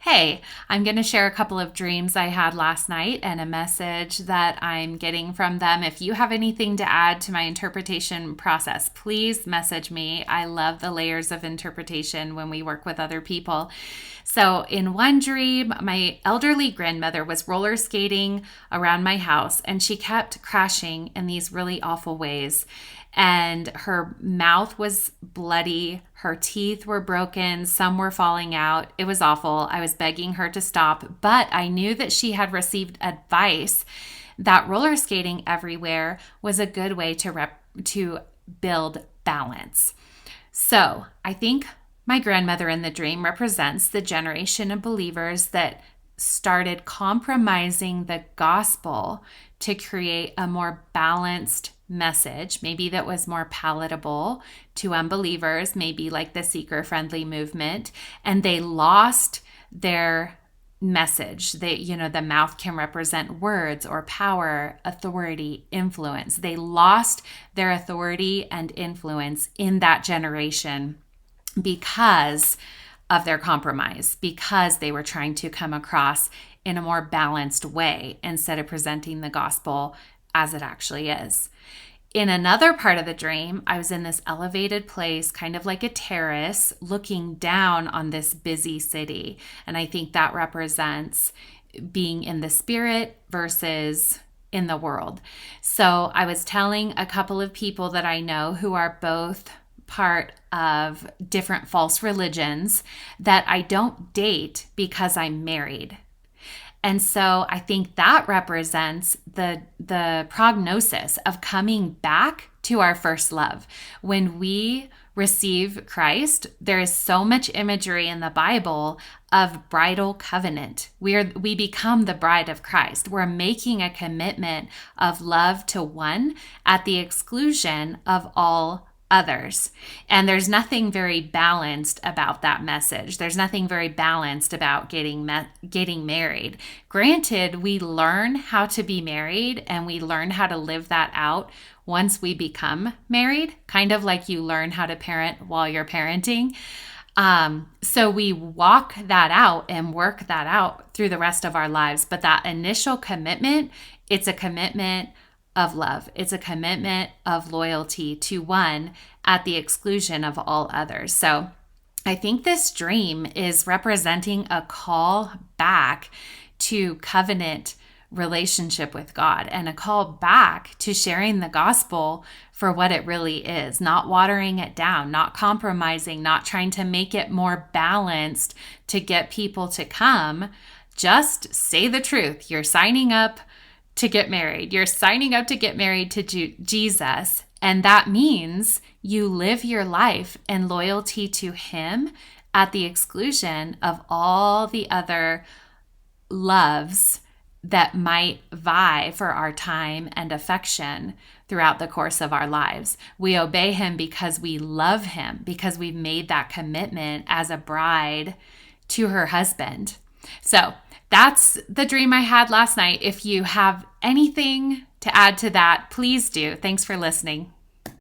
Hey, I'm going to share a couple of dreams I had last night and a message that I'm getting from them. If you have anything to add to my interpretation process, please message me. I love the layers of interpretation when we work with other people. So, in one dream, my elderly grandmother was roller skating around my house and she kept crashing in these really awful ways. And her mouth was bloody. Her teeth were broken. Some were falling out. It was awful. I was begging her to stop, but I knew that she had received advice that roller skating everywhere was a good way to build balance. So I think my grandmother in the dream represents the generation of believers that started compromising the gospel to create a more balanced message, maybe that was more palatable to unbelievers, maybe like the seeker-friendly movement, and they lost their message. The mouth can represent words or power, authority, influence. They lost their authority and influence in that generation because of their compromise, because they were trying to come across in a more balanced way instead of presenting the gospel as it actually is. In another part of the dream, I was in this elevated place, kind of like a terrace, looking down on this busy city. And I think that represents being in the spirit versus in the world. So I was telling a couple of people that I know who are both part of different false religions that I don't date because I'm married. And so I think that represents the prognosis of coming back to our first love. When we receive Christ, there is so much imagery in the Bible of bridal covenant. We become the bride of Christ. We're making a commitment of love to one at the exclusion of all others. And there's nothing very balanced about that message. There's nothing very balanced about getting married. Granted, we learn how to be married and we learn how to live that out once we become married, kind of like you learn how to parent while you're parenting. So we walk that out and work that out through the rest of our lives. But that initial commitment, it's a commitment of love. It's a commitment of loyalty to one at the exclusion of all others. So I think this dream is representing a call back to covenant relationship with God and a call back to sharing the gospel for what it really is, not watering it down, not compromising, not trying to make it more balanced to get people to come. Just say the truth. You're signing up to get married. You're signing up to get married to Jesus. And that means you live your life in loyalty to him at the exclusion of all the other loves that might vie for our time and affection throughout the course of our lives. We obey him because we love him, because we've made that commitment as a bride to her husband. So that's the dream I had last night. If you have anything to add to that, please do. Thanks for listening.